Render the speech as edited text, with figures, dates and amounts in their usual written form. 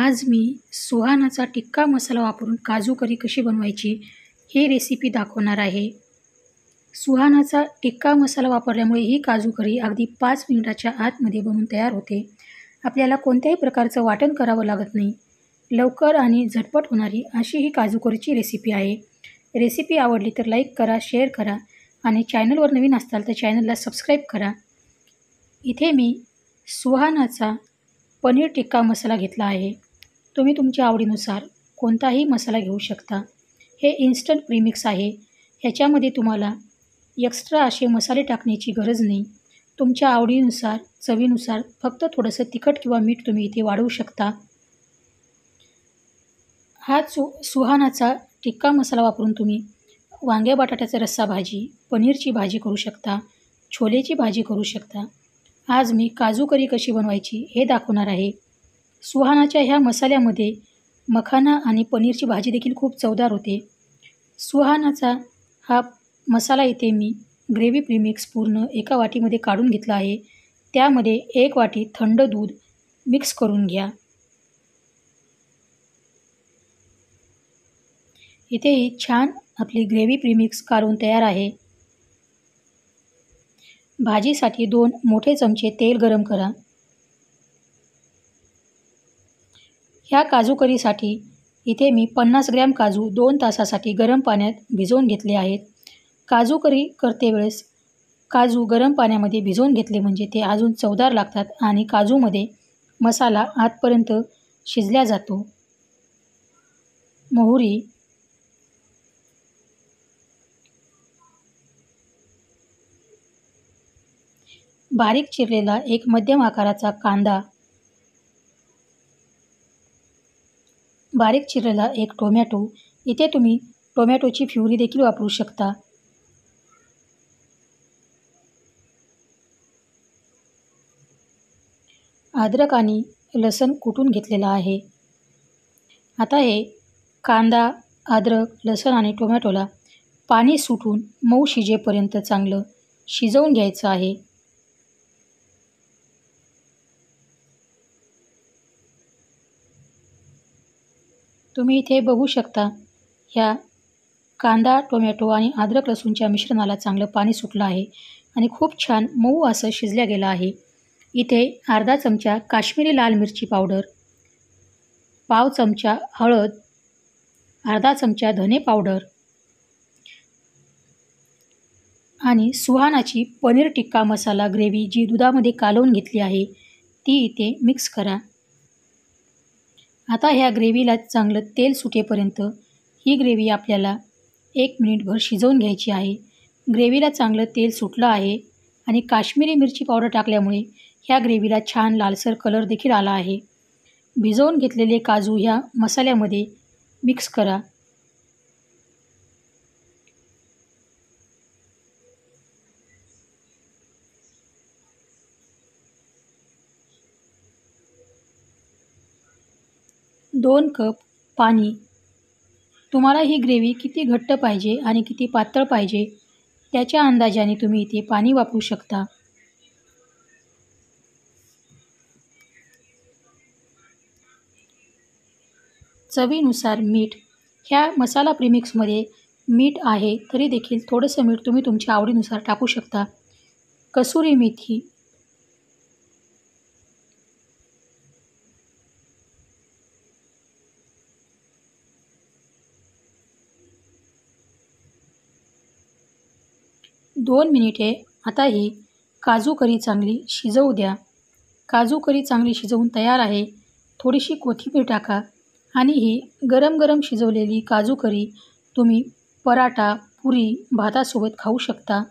आज मी सुहानाचा टिक्का मसाला वापरून काजू करी कशी बनवायची ही रेसिपी दाखवणार आहे. सुहानाचा टिक्का मसाला वापरल्यामुळे ही काजू करी अगदी 5 मिनिटाच्या आतमध्ये बनवून तयार होते. आपल्याला कोणत्याही प्रकारचं वाटण करावं लागत नाही. लवकर आणि झटपट होणारी अशी ही काजू करीची रेसिपी आहे. रेसिपी आवडली तर लाईक करा, शेअर करा आणि चॅनलवर नवीन असाल तर चॅनलला सबस्क्राईब करा. इथे मी सुहानाचा पनीर टिक्का मसाला घेतला आहे. तुम्ही तुमच्या आवडीनुसार कोणताही मसाला घेऊ शकता. हे इन्स्टंट प्रीमिक्स आहे. ह्याच्यामध्ये तुम्हाला एक्स्ट्रा असे मसाले टाकण्याची गरज नाही. तुमच्या आवडीनुसार, चवीनुसार फक्त थोडंसं तिखट किंवा मीठ तुम्ही इथे वाढवू शकता. हा सुहानाचा टिक्का मसाला वापरून तुम्ही वांग्या बटाट्याचा रस्सा भाजी, पनीरची भाजी करू शकता, छोलेची भाजी करू शकता. आज मी काजू करी कशी बनवायची हे दाखवणार आहे. सुहानाच्या ह्या मसाल्यामध्ये मखाना आणि पनीरची भाजी देखील खूप चवदार होते. सुहानाचा हा मसाला इथे मी ग्रेव्ही प्रीमिक्स पूर्ण एका वाटीमध्ये काढून घेतला आहे. त्यामध्ये 1 वाटी थंड दूध मिक्स करून घ्या. इथे ही छान आपली ग्रेव्ही प्रीमिक्स काढून तयार आहे. भाजीसाठी 2 मोठे चमचे तेल गरम करा. ह्या काजू करीसाठी इथे मी 50 ग्रॅम काजू 2 तासासाठी गरम पाण्यात भिजवून घेतले आहेत. काजू करी करते वेळेस काजू गरम पाण्यामध्ये भिजवून घेतले म्हणजे ते अजून चवदार लागतात आणि काजूमध्ये मसाला आतपर्यंत शिजला जातो. मोहरी, बारीक चिरलेला एक मध्यम आकाराचा कांदा, बारीक चिरलेला एक टोमॅटो. इथे तुम्ही टोमॅटोची प्युरी देखील वापरू शकता. अद्रक आणि लसूण कुटून घेतलेला आहे. आता हे कांदा, अद्रक, लसूण आणि टोमॅटोला पाणी सुटून मऊ शिजेपर्यंत चांगलं शिजवून घ्यायचं आहे. तुम्ही इथे बघू शकता ह्या कांदा, टोमॅटो आणि अद्रक लसूणच्या मिश्रणाला चांगलं पाणी सुटलं आहे आणि खूप छान मऊ असं शिजल्या गेलं आहे. इथे अर्धा चमचा काश्मीरी लाल मिरची पावडर, पाव चमचा हळद, अर्धा चमचा धने पावडर आणि सुहानाची पनीर टिक्का मसाला ग्रेव्ही जी दुधामध्ये कालवून घेतली आहे ती इथे मिक्स करा. आता ह्या ग्रेव्हीला चांगलं तेल सुटेपर्यंत ही ग्रेव्ही आपल्याला 1 मिनिटभर शिजवून घ्यायची आहे. ग्रेव्हीला चांगलं तेल सुटलं आहे आणि काश्मीरी मिरची पावडर टाकल्यामुळे ह्या ग्रेव्हीला छान लालसर कलर देखील आला आहे. भिजवून घेतलेले काजू ह्या मसाल्यामध्ये मिक्स करा. दोन कप पाणी. तुम्हाला ही ग्रेव्ही किती घट्ट पाहिजे आणि किती पातळ पाहिजे त्याच्या अंदाजाने तुम्ही इथे पाणी वापरू शकता. चवीनुसार मीठ. ह्या मसाला प्रीमिक्समध्ये मीठ आहे तरी देखील थोडंसं मीठ तुम्ही तुमच्या आवडीनुसार टाकू शकता. कसुरी मेथी, दोन मिनिटे. आता ही काजू करी चांगली शिजवू द्या. काजू करी चांगली शिजवून तयार आहे. थोडीशी कोथिंबीर टाका आणि ही गरम गरम शिजवलेली काजू करी तुम्ही पराठा, पुरी, भातासोबत खाऊ शकता.